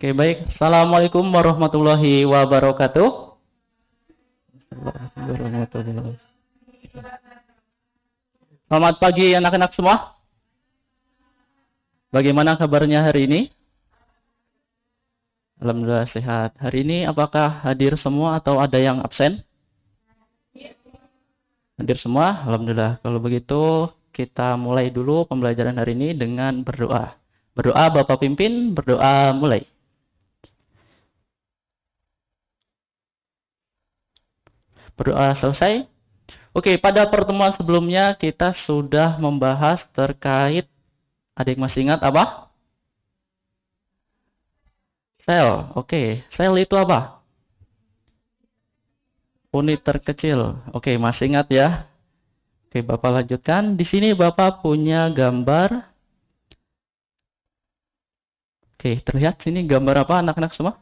Oke, baik. Assalamualaikum warahmatullahi wabarakatuh. Warahmatullahi. Selamat pagi anak-anak semua. Bagaimana kabarnya hari ini? Alhamdulillah sehat. Hari ini apakah hadir semua atau ada yang absen? Hadir semua? Alhamdulillah. Kalau begitu, kita mulai dulu pembelajaran hari ini dengan berdoa. Berdoa Bapak pimpin, berdoa mulai. Berdoa selesai. Oke, pada pertemuan sebelumnya kita sudah membahas terkait, ada yang masih ingat apa? Sel. Oke, sel itu apa? Unit terkecil. Oke, masih ingat ya? Oke, Bapak lanjutkan. Di sini Bapak punya gambar. Oke, terlihat sini gambar apa anak-anak semua?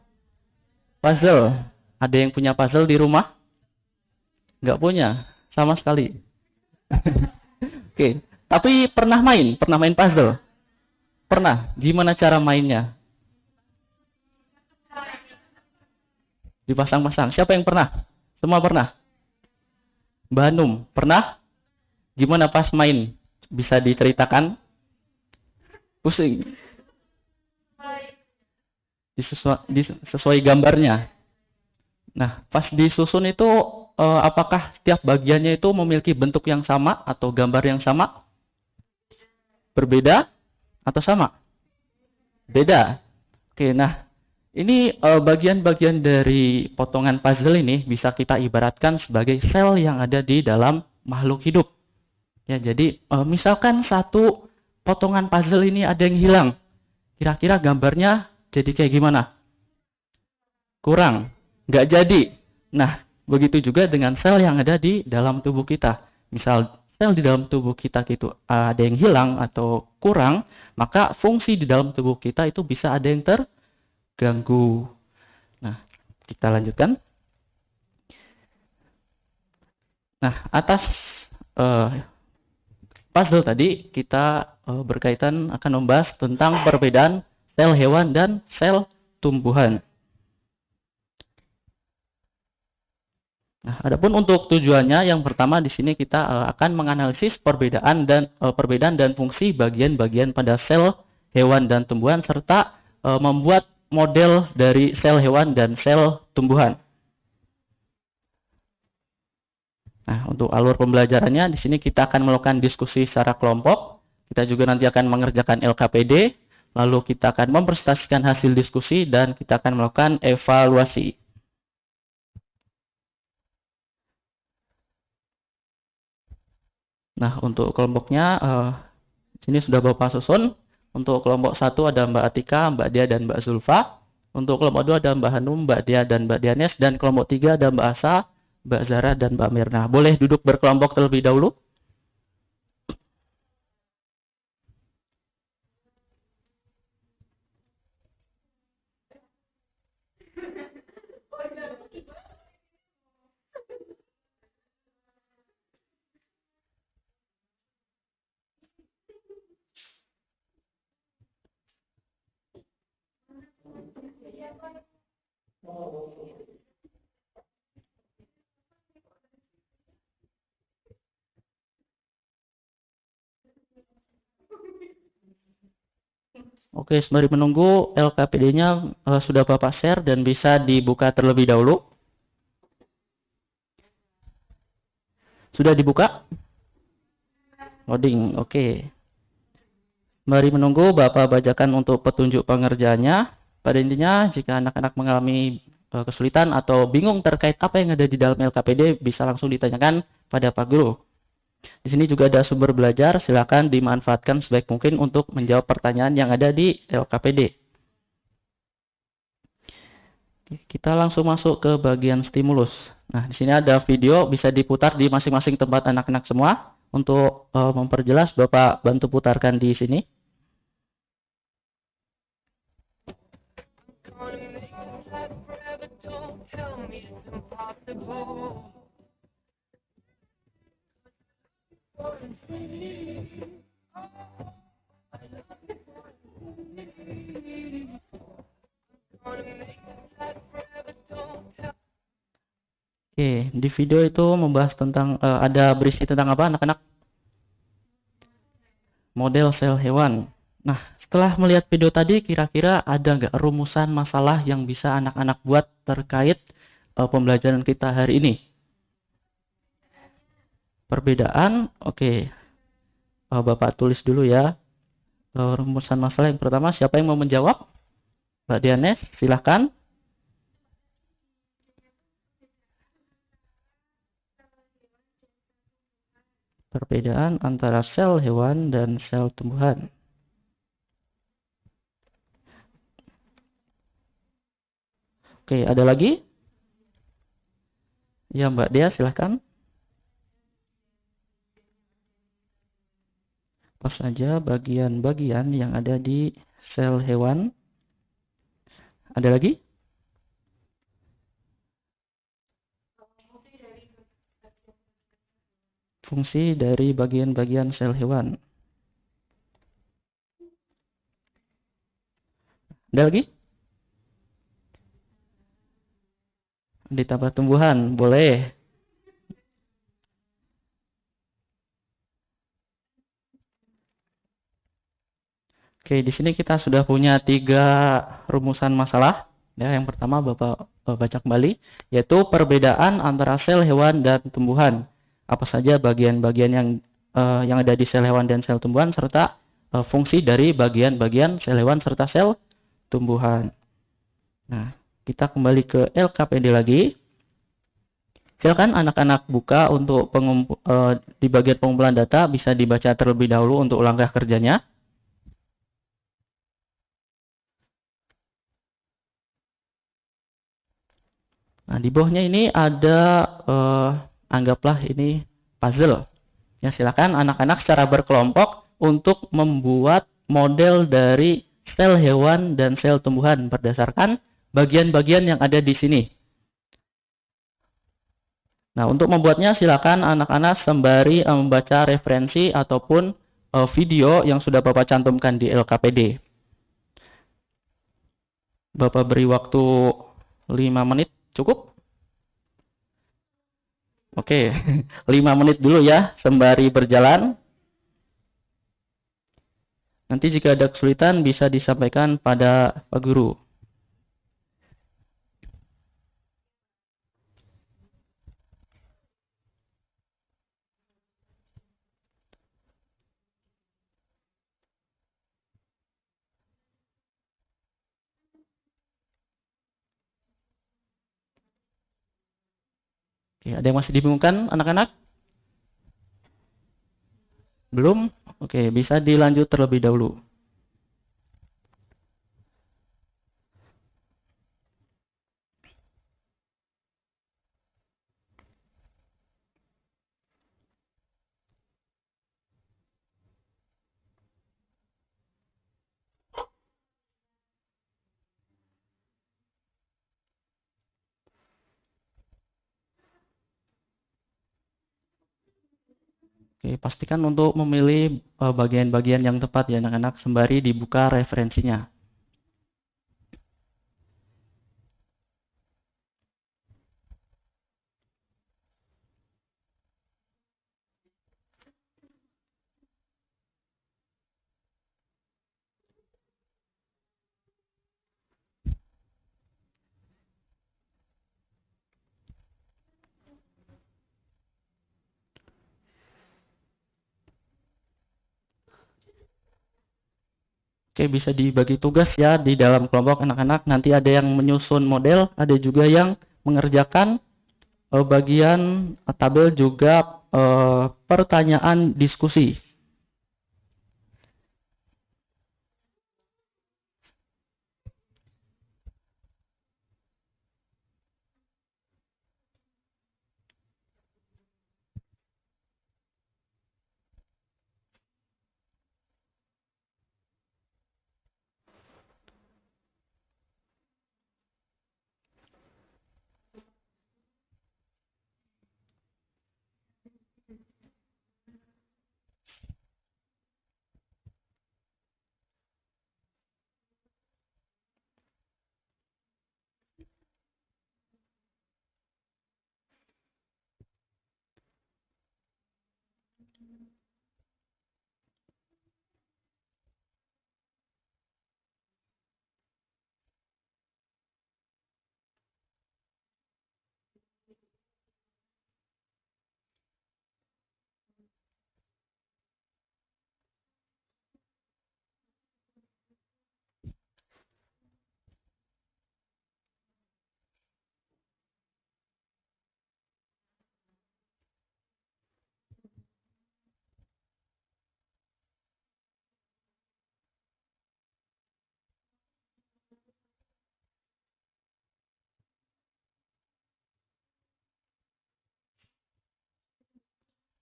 Puzzle. Ada yang punya puzzle di rumah? Nggak punya, sama sekali. Oke, tapi pernah main? Pernah main puzzle? Pernah. Gimana cara mainnya? Dipasang-pasang. Siapa yang pernah? Semua pernah? Mbak Hanum, pernah? Gimana pas main? Bisa diceritakan? Pusing. Sesuai gambarnya. Nah, pas disusun itu apakah setiap bagiannya itu memiliki bentuk yang sama atau gambar yang sama? Berbeda atau sama? Beda. Oke, nah ini bagian-bagian dari potongan puzzle ini bisa kita ibaratkan sebagai sel yang ada di dalam makhluk hidup. Ya, jadi misalkan satu potongan puzzle ini ada yang hilang. Kira-kira gambarnya jadi kayak gimana? Kurang. Nggak jadi. Nah, begitu juga dengan sel yang ada di dalam tubuh kita. Misal sel di dalam tubuh kita itu ada yang hilang atau kurang, maka fungsi di dalam tubuh kita itu bisa ada yang terganggu. Nah, kita lanjutkan. Nah, atas puzzle tadi kita berkaitan akan membahas tentang perbedaan sel hewan dan sel tumbuhan. Nah, adapun untuk tujuannya, yang pertama di sini kita akan menganalisis perbedaan dan fungsi bagian-bagian pada sel hewan dan tumbuhan serta membuat model dari sel hewan dan sel tumbuhan. Nah, untuk alur pembelajarannya di sini kita akan melakukan diskusi secara kelompok. Kita juga nanti akan mengerjakan LKPD, lalu kita akan mempresentasikan hasil diskusi dan kita akan melakukan evaluasi. Nah, untuk kelompoknya sini sudah Bapak susun. Untuk kelompok 1 ada Mbak Atika, Mbak Dia, dan Mbak Zulfa. Untuk kelompok 2 ada Mbak Hanum, Mbak Dia, dan Mbak Dianes. Dan kelompok 3 ada Mbak Asa, Mbak Zara, dan Mbak Mirna. Boleh duduk berkelompok terlebih dahulu? Oke, sembari menunggu LKPD-nya sudah Bapak share dan bisa dibuka terlebih dahulu. Sudah dibuka? Loading, oke. Mari menunggu Bapak bacakan untuk petunjuk pengerjaannya. Pada intinya, jika anak-anak mengalami kesulitan atau bingung terkait apa yang ada di dalam LKPD, bisa langsung ditanyakan pada Pak Guru. Di sini juga ada sumber belajar, silakan dimanfaatkan sebaik mungkin untuk menjawab pertanyaan yang ada di LKPD. Kita langsung masuk ke bagian stimulus. Nah, di sini ada video bisa diputar di masing-masing tempat anak-anak semua. Untuk memperjelas, Bapak bantu putarkan di sini. Oke, di video itu membahas tentang ada berisi tentang apa anak-anak? Model sel hewan. Nah, setelah melihat video tadi, kira-kira ada nggak rumusan masalah yang bisa anak-anak buat terkait pembelajaran kita hari ini? Perbedaan, oke. Bapak tulis dulu ya. Rumusan masalah yang pertama, siapa yang mau menjawab? Mbak Dianes, silahkan. Perbedaan antara sel hewan dan sel tumbuhan. Oke, ada lagi? Ya, Mbak Dia, silahkan. Apa saja bagian-bagian yang ada di sel hewan? Ada lagi? Fungsi dari bagian-bagian sel hewan. Ada lagi? Ditambah tumbuhan, boleh. Oke, di sini kita sudah punya 3 rumusan masalah. Ya, yang pertama Bapak baca kembali, yaitu perbedaan antara sel hewan dan tumbuhan. Apa saja bagian-bagian yang ada di sel hewan dan sel tumbuhan, serta fungsi dari bagian-bagian sel hewan serta sel tumbuhan. Nah, kita kembali ke LKPD lagi. Silakan anak-anak buka untuk di bagian pengumpulan data, bisa dibaca terlebih dahulu untuk langkah kerjanya. Nah, di bawahnya ini ada anggaplah ini puzzle. Ya, silakan anak-anak secara berkelompok untuk membuat model dari sel hewan dan sel tumbuhan berdasarkan bagian-bagian yang ada di sini. Nah, untuk membuatnya silakan anak-anak sembari membaca referensi ataupun video yang sudah Bapak cantumkan di LKPD. Bapak beri waktu 5 menit, cukup? Oke, 5 menit dulu ya, sembari berjalan. Nanti jika ada kesulitan bisa disampaikan pada Pak Guru. Oke, ada yang masih dibingungkan anak-anak? Belum? Oke, bisa dilanjut terlebih dahulu. Oke, pastikan untuk memilih bagian-bagian yang tepat ya anak-anak, sembari dibuka referensinya. Oke, bisa dibagi tugas ya di dalam kelompok anak-anak. Nanti ada yang menyusun model, ada juga yang mengerjakan bagian tabel juga pertanyaan diskusi.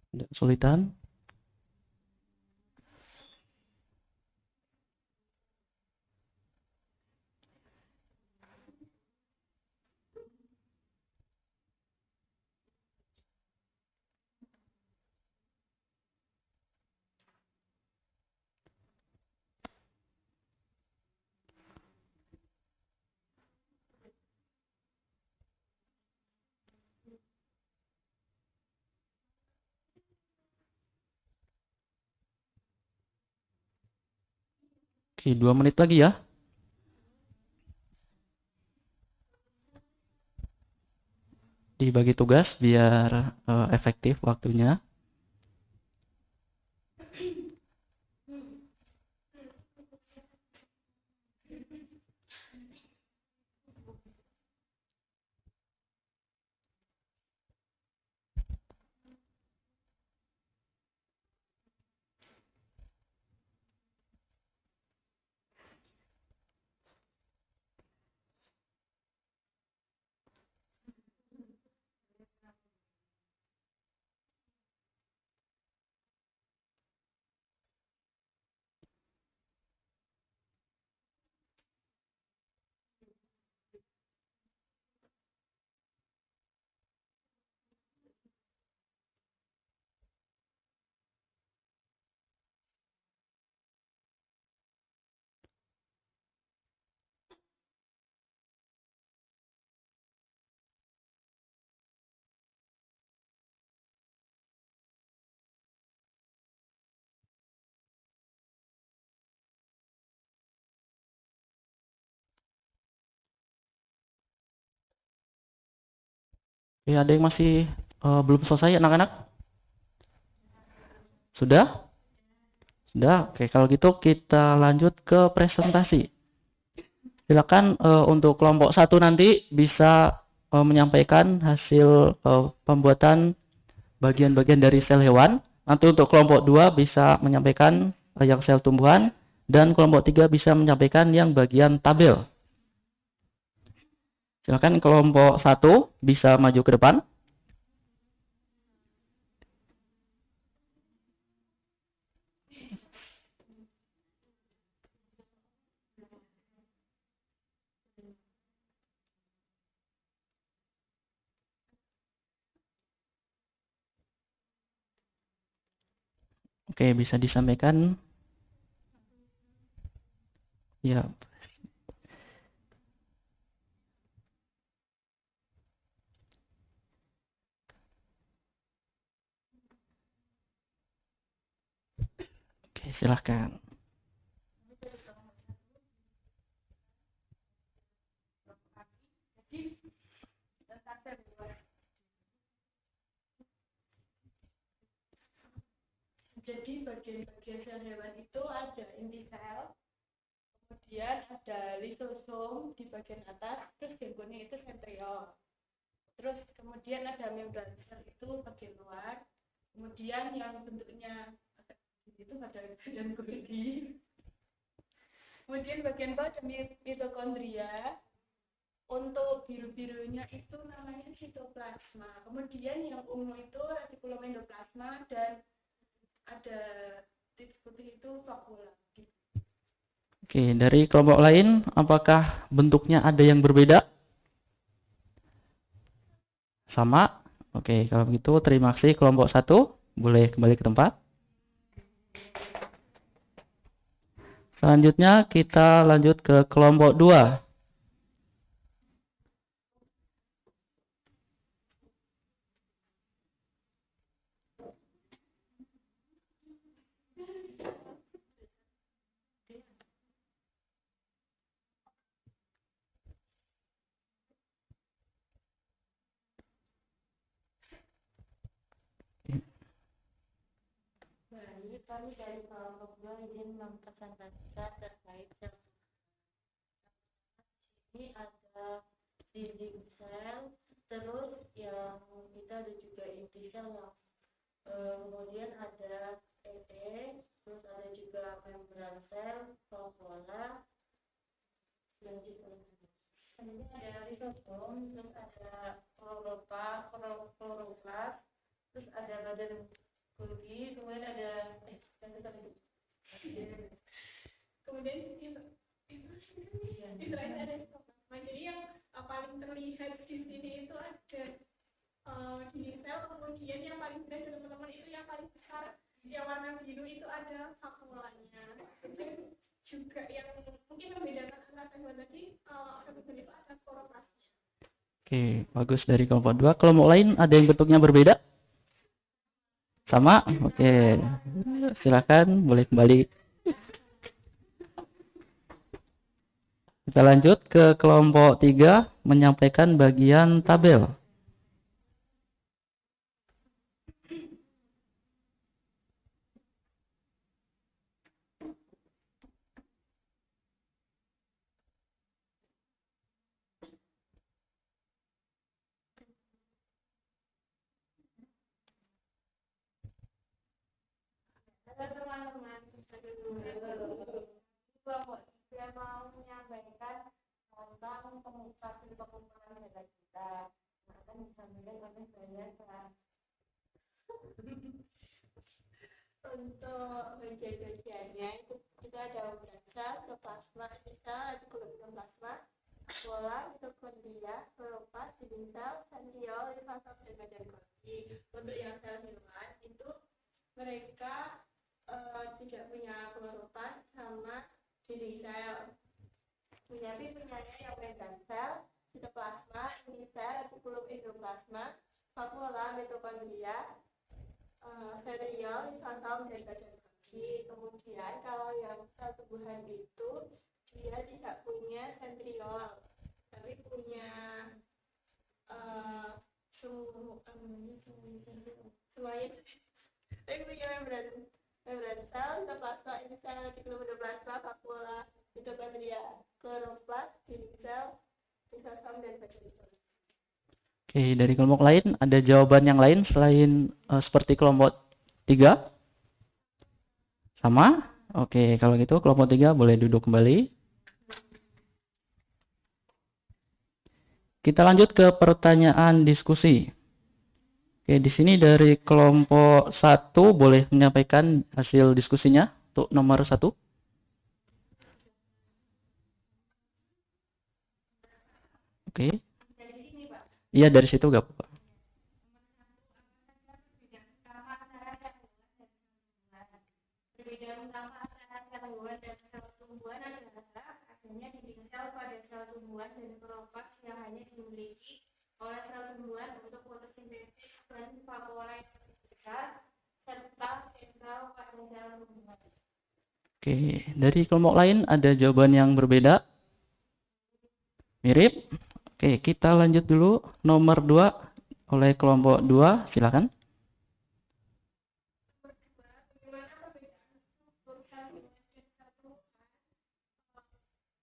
Ada kesulitan? Oke, 2 menit lagi ya. Dibagi tugas biar efektif waktunya. Oke, ada yang masih belum selesai anak-anak? Sudah? Sudah. Oke, kalau gitu kita lanjut ke presentasi. Silakan untuk kelompok 1 nanti bisa menyampaikan hasil pembuatan bagian-bagian dari sel hewan. Nanti untuk kelompok 2 bisa menyampaikan yang sel tumbuhan. Dan kelompok 3 bisa menyampaikan yang bagian tabel. Silakan kelompok 1 bisa maju ke depan. Oke, bisa disampaikan. Ya. Oke, silahkan. Jadi bagian-bagian sel hewan itu ada inti sel, kemudian ada lisosom di bagian atas, terus genggongnya itu sentriol. Terus kemudian ada membran sel itu bagian luar, kemudian yang bentuknya itu ada dan Golgi. Kemudian bagian bawah ada mitokondria. Untuk biru-birunya itu namanya sitoplasma. Kemudian yang ungu itu retikulum endoplasma dan ada titik putih itu vakula. Oke, dari kelompok lain, apakah bentuknya ada yang berbeda? Sama? Oke, kalau begitu terima kasih kelompok 1. Boleh kembali ke tempat. Selanjutnya kita lanjut ke kelompok 2. Baik, kami dari kelompok 2 izin mempresentasikan terkait sel. Ini ada dinding sel, terus yang kita ada juga inti sel yang kemudian ada terus ada juga membran sel, vakuola, dan sitoplazma. Kemudian ada lisosom, terus ada kloroplas, terus ada badan Golgi, kemudian ada kemudian itu ada sitoplasma. Jadi yang paling terlihat di sini itu ada dinding sel, kemudian yang paling besar teman-teman itu yang paling besar yang warna biru itu ada vakuolanya. Kemudian juga yang mungkin membedakan antara hewan tadi hewan itu ada kloroplasma. Oke, bagus dari kelompok 2. Kelompok lain ada yang bentuknya berbeda? Sama? Oke. Silakan, boleh kembali. Kita lanjut ke kelompok 3, menyampaikan bagian tabel. Teman-teman, saya mau menyampaikan tentang pengumpulan data kita. Nah, akan disampaikan oleh saya. Untuk bagian-bagiannya itu kita ada membran sel, plasma, sisa, plasma, bola, mitokondria, kloroplas, dinding sel, sentriol, lisosom, dan badan Golgi. Untuk yang sel hewan itu mereka tidak punya kloroplas sama dinding sel. Tapi punyanya yang membran sel, sitoplasma, inti sel, retikulum endoplasma, vakuola, mitokondria, sentriol, lisosom, dan badan Golgi. Kemudian kalau yang sel tumbuhan itu dia tidak punya sentriol, tapi punya semuanya. Tapi punya membran sel, sitoplasma, inti sel, retikulum endoplasma, vakuola, mitokondria, kloroplas, dinding sel, lisosom, dan badan Golgi. Oke, dari kelompok lain ada jawaban yang lain selain seperti kelompok 3? Sama? Oke, kalau gitu kelompok 3 boleh duduk kembali. Kita lanjut ke pertanyaan diskusi. Oke, di sini dari kelompok 1 boleh menyampaikan hasil diskusinya untuk nomor 1. Oke. Iya, dari situ gak apa-apa. Perbedaan utama antara sel hewan dan sel tumbuhan adalah adanya dinding sel pada sel tumbuhan dan kloroplas yang hanya dimiliki oleh sel tumbuhan untuk fotosintesis dan vakuola yang besar serta sentral pada sel tumbuhan. Oke, dari kelompok lain ada jawaban yang berbeda? Mirip? Oke, kita lanjut dulu. Nomor 2 oleh kelompok 2, silakan.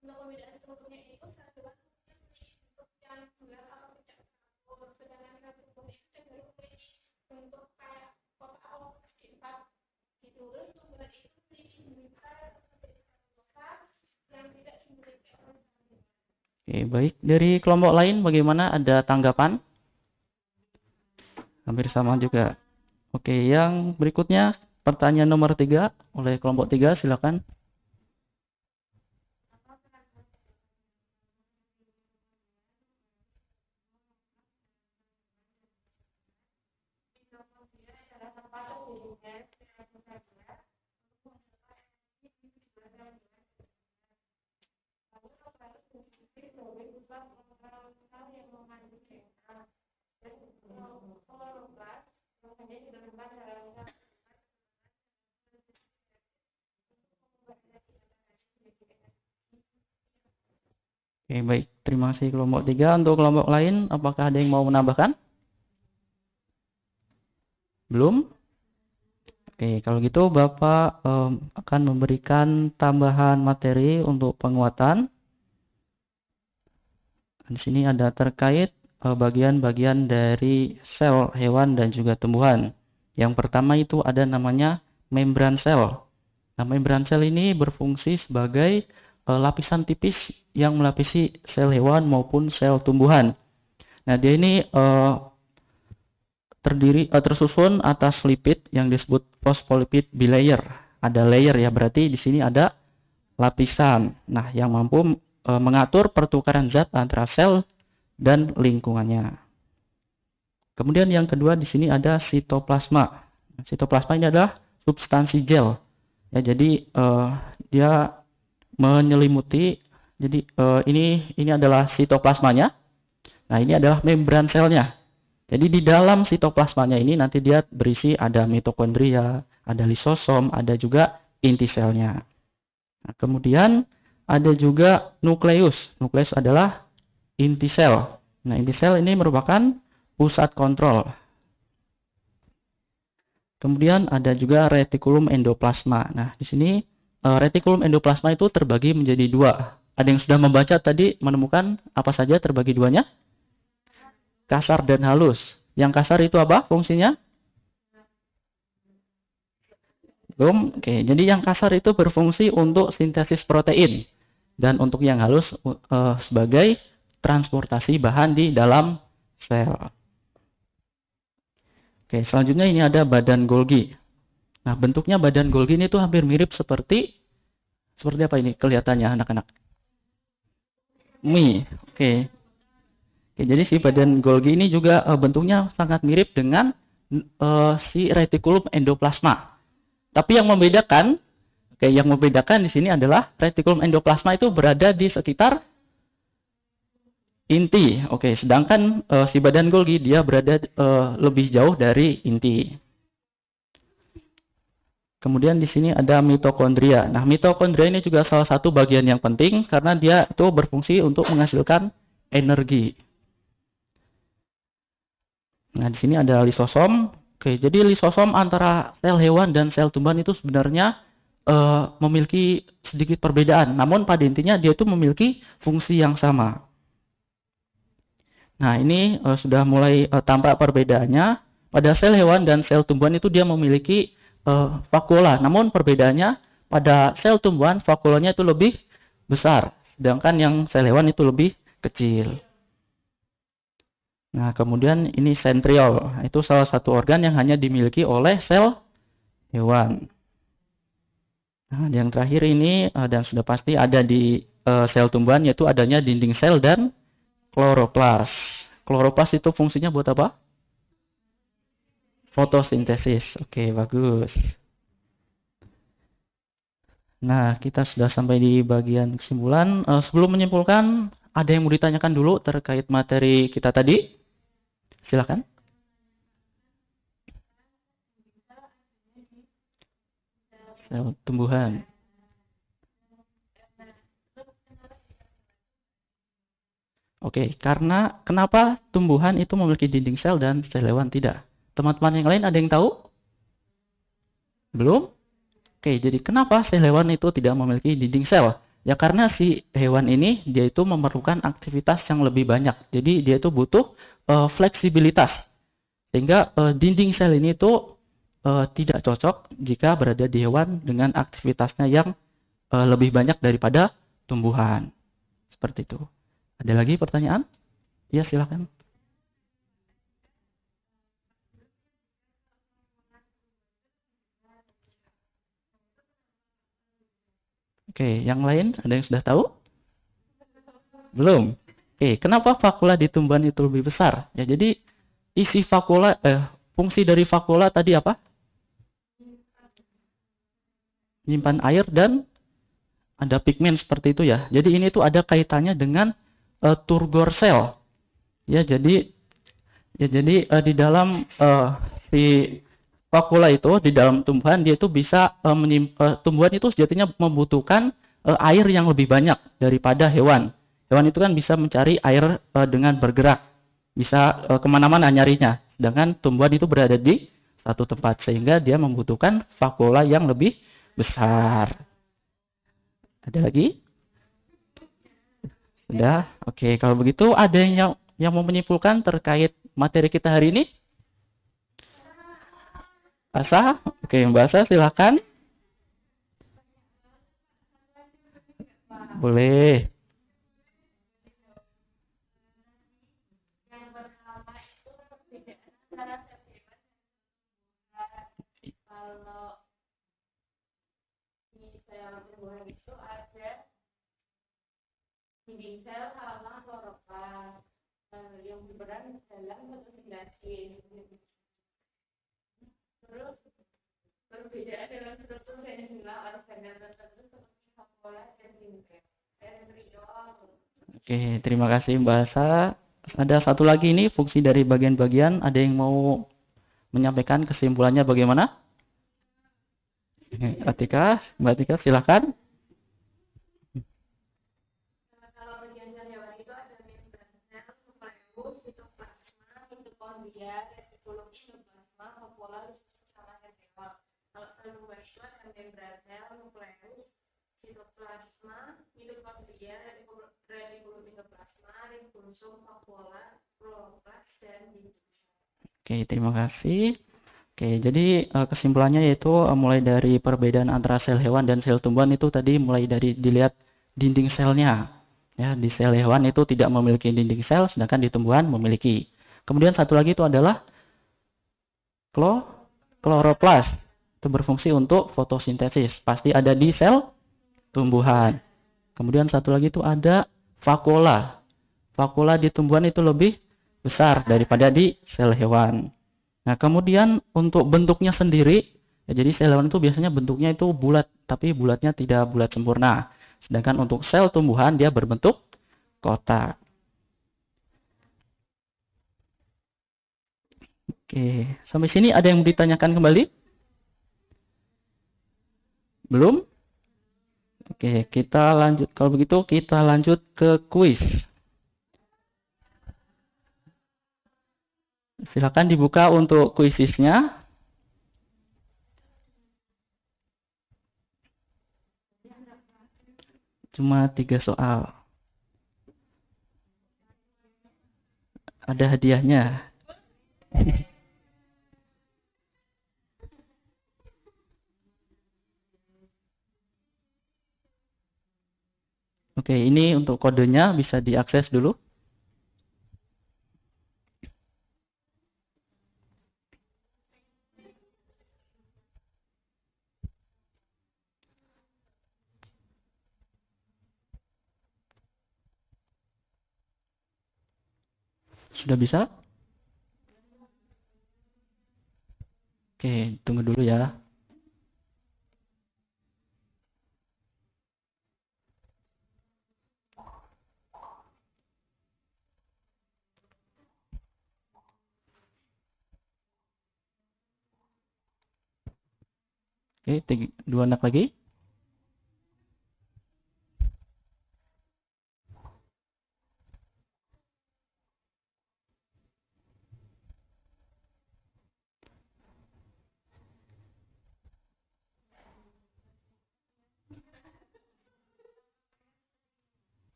Untuk perbedaan strukturnya itu satu bentuk yang bulat atau tidak bercampur, sedangkan satu bentuk itu cenderung memiliki bentuk kayak kotak persegi 4 gitu. Terus tumbuhan itu memiliki besar yang tidak dimiliki oleh tumbuhan. Oke, baik. Dari kelompok lain bagaimana? Ada tanggapan? Hampir sama juga. Oke, yang berikutnya pertanyaan nomor 3 oleh kelompok 3, silakan. Oke, baik. Terima kasih kelompok 3. Untuk kelompok lain, apakah ada yang mau menambahkan? Belum? Oke, kalau gitu Bapak akan memberikan tambahan materi untuk penguatan. Di sini ada terkait bagian-bagian dari sel hewan dan juga tumbuhan. Yang pertama itu ada namanya membran sel. Nah, membran sel ini berfungsi sebagai lapisan tipis yang melapisi sel hewan maupun sel tumbuhan. Nah, dia ini tersusun atas lipid yang disebut phospholipid bilayer. Ada layer ya, berarti di sini ada lapisan. Nah, yang mampu mengatur pertukaran zat antara sel dan lingkungannya. Kemudian yang kedua di sini ada sitoplasma. Sitoplasma ini adalah substansi gel. Ya, jadi dia menyelimuti. Jadi ini adalah sitoplasmanya. Nah, ini adalah membran selnya. Jadi di dalam sitoplasmanya ini nanti dia berisi ada mitokondria, ada lisosom, ada juga inti selnya. Nah, kemudian ada juga nukleus. Nukleus adalah inti sel. Nah, inti sel ini merupakan pusat kontrol. Kemudian ada juga retikulum endoplasma. Nah, di sini retikulum endoplasma itu terbagi menjadi dua. Ada yang sudah membaca tadi menemukan apa saja terbagi duanya? Kasar dan halus. Yang kasar itu apa fungsinya? Belum. Oke, jadi yang kasar itu berfungsi untuk sintesis protein. Dan untuk yang halus sebagai transportasi bahan di dalam sel. Oke, selanjutnya ini ada badan Golgi. Nah, bentuknya badan Golgi ini tuh hampir mirip seperti apa ini kelihatannya anak-anak? Mie. Oke. Oke, jadi si badan Golgi ini juga bentuknya sangat mirip dengan si retikulum endoplasma. Tapi yang membedakan di sini adalah retikulum endoplasma itu berada di sekitar inti. Oke, sedangkan si badan Golgi dia berada lebih jauh dari inti. Kemudian di sini ada mitokondria. Nah, mitokondria ini juga salah satu bagian yang penting karena dia itu berfungsi untuk menghasilkan energi. Nah, di sini ada lisosom. Oke, jadi lisosom antara sel hewan dan sel tumbuhan itu sebenarnya memiliki sedikit perbedaan. Namun pada intinya dia itu memiliki fungsi yang sama. Nah, ini sudah mulai tampak perbedaannya. Pada sel hewan dan sel tumbuhan itu dia memiliki vakula. Namun perbedaannya pada sel tumbuhan vakulanya itu lebih besar. Sedangkan yang sel hewan itu lebih kecil. Nah, kemudian ini sentriol. Itu salah satu organ yang hanya dimiliki oleh sel hewan. Nah, yang terakhir ini dan sudah pasti ada di sel tumbuhan yaitu adanya dinding sel dan kloroplas. Kloroplas itu fungsinya buat apa? Fotosintesis. Oke, bagus. Nah, kita sudah sampai di bagian kesimpulan. Sebelum menyimpulkan, ada yang mau ditanyakan dulu terkait materi kita tadi? Silakan. Sel tumbuhan. Oke, karena kenapa tumbuhan itu memiliki dinding sel dan sel hewan tidak? Teman-teman yang lain ada yang tahu? Belum? Oke, jadi kenapa sel hewan itu tidak memiliki dinding sel? Ya karena si hewan ini dia itu memerlukan aktivitas yang lebih banyak. Jadi dia itu butuh fleksibilitas. Sehingga dinding sel ini itu tidak cocok jika berada di hewan dengan aktivitasnya yang lebih banyak daripada tumbuhan. Seperti itu. Ada lagi pertanyaan? Ya, silakan. Oke, yang lain ada yang sudah tahu? Belum. Oke, kenapa vakula di tumbuhan itu lebih besar? Ya, jadi isi vakula, fungsi dari vakula tadi apa? Menyimpan air dan ada pigmen seperti itu ya. Jadi ini tuh ada kaitannya dengan turgor sel. Ya, jadi di dalam si vakula itu di dalam tumbuhan dia itu bisa tumbuhan itu sejatinya membutuhkan air yang lebih banyak daripada hewan. Hewan itu kan bisa mencari air dengan bergerak, bisa kemana-mana nyarinya. Sedangkan tumbuhan itu berada di satu tempat, sehingga dia membutuhkan vakuola yang lebih besar. Ada lagi? Sudah? Oke, kalau begitu ada yang mau menyimpulkan terkait materi kita hari ini? Asa? Oke, Mbak Asa silakan. Boleh. Yang pertama itu perbedaan antara sel hewan dan kalau di sel tumbuhan itu ada dinding sel sama kloroplas yang berperan dalam fotosintesis. Terus perbedaan dalam struktur dan jumlah organel tertentu seperti vakuola dan sentriol. Oke, terima kasih Mbak Asa. Ada satu lagi nih fungsi dari bagian-bagian. Ada yang mau menyampaikan kesimpulannya bagaimana? Atika, Mbak Atika silakan. Kalau bagian sel hewan itu ada membran sel, nukleus, sitoplasma, mitokondria, retikulum, endoplasma, vakuola, sama sentriol. Kalau sel tumbuhan itu ada membran sel, nukleus, sitoplasma, mitokondria, retikulum, endoplasma, ribosom, vakuola, kloroplas, dan dinding sel. Oke, terima kasih. Oke, jadi kesimpulannya yaitu mulai dari perbedaan antara sel hewan dan sel tumbuhan itu tadi mulai dari dilihat dinding selnya. Ya, di sel hewan itu tidak memiliki dinding sel, sedangkan di tumbuhan memiliki. Kemudian satu lagi itu adalah kloroplas. Itu berfungsi untuk fotosintesis. Pasti ada di sel tumbuhan. Kemudian satu lagi itu ada vakuola. Vakuola di tumbuhan itu lebih besar daripada di sel hewan. Nah, kemudian untuk bentuknya sendiri, ya, jadi sel hewan itu biasanya bentuknya itu bulat, tapi bulatnya tidak bulat sempurna. Sedangkan untuk sel tumbuhan dia berbentuk kotak. Oke, sampai sini ada yang ditanyakan kembali? Belum? Oke, kita lanjut. Kalau begitu kita lanjut ke kuis. Silakan dibuka untuk kuisisnya. Cuma 3 soal. Ada hadiahnya. Oke, ini untuk kodenya bisa diakses dulu. Sudah bisa? Oke, tunggu dulu ya. Oke, 2 anak lagi.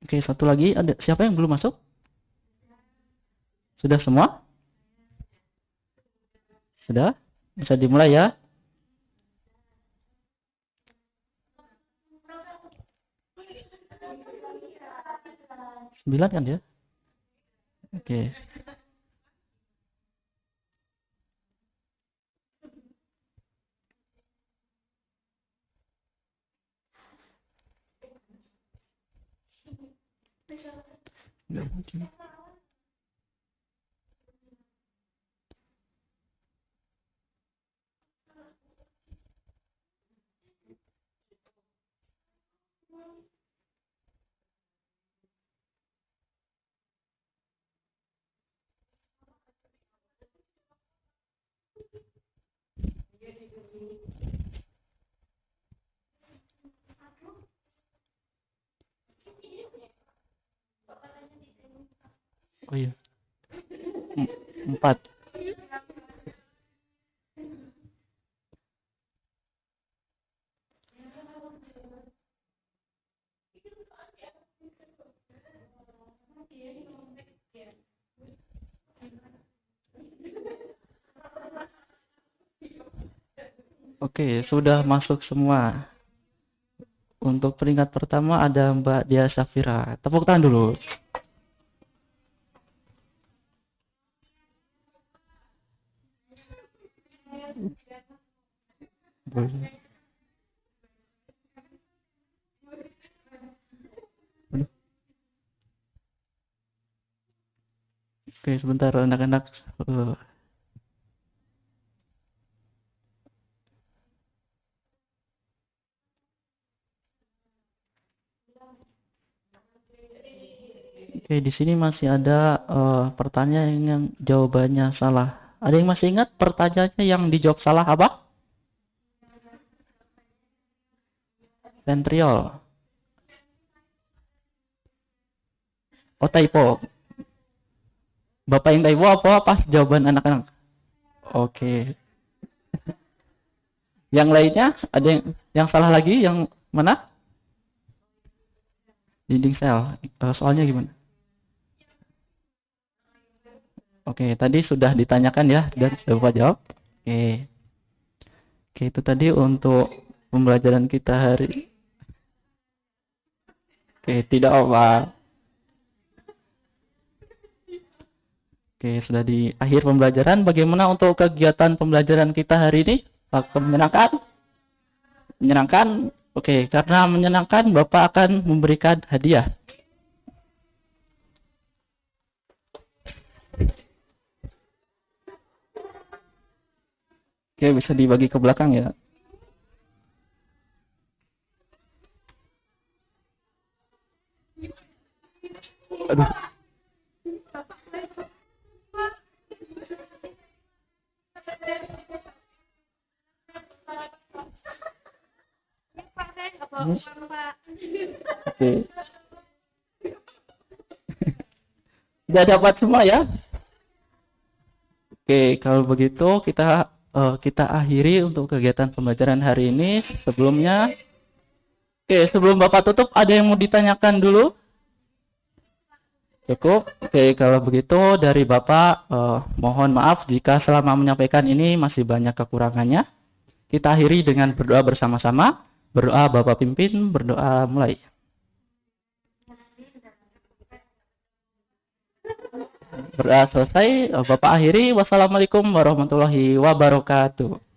Oke, satu lagi. Ada siapa yang belum masuk? Sudah semua? Sudah? Bisa dimulai ya. 9 kan ya? Oke. Nggak mungkin. 4. Oke, sudah masuk semua. Untuk peringkat pertama ada Mbak Dia Safira. Tepuk tangan dulu. Boleh. Aduh. Oke, sebentar anak-anak. Oke, di sini masih ada pertanyaan yang jawabannya salah. Ada yang masih ingat pertanyaannya yang dijawab salah apa? Ventriol. Oh, typo. Bapak yang typo apa pas jawaban anak-anak? Oke. Yang lainnya ada yang salah lagi, yang mana? Dinding sel. Soalnya gimana? Oke, tadi sudah ditanyakan ya dan sudah Bapak jawab. Oke. Oke, itu tadi untuk pembelajaran kita hari. Oke, tidak apa. Oke, sudah di akhir pembelajaran. Bagaimana untuk kegiatan pembelajaran kita hari ini? Apakah menyenangkan? Menyenangkan? Oke, karena menyenangkan, Bapak akan memberikan hadiah. Oke, bisa dibagi ke belakang ya. Aduh. Oke. Sudah dapat semua ya? Oke, kalau begitu kita akhiri untuk kegiatan pembelajaran hari ini. Sebelumnya, sebelum Bapak tutup, ada yang mau ditanyakan dulu? Cukup. Oke, kalau begitu dari Bapak mohon maaf jika selama menyampaikan ini masih banyak kekurangannya. Kita akhiri dengan berdoa bersama-sama. Berdoa Bapak pimpin, berdoa mulai. Berdoa selesai, Bapak akhiri. Wassalamualaikum warahmatullahi wabarakatuh.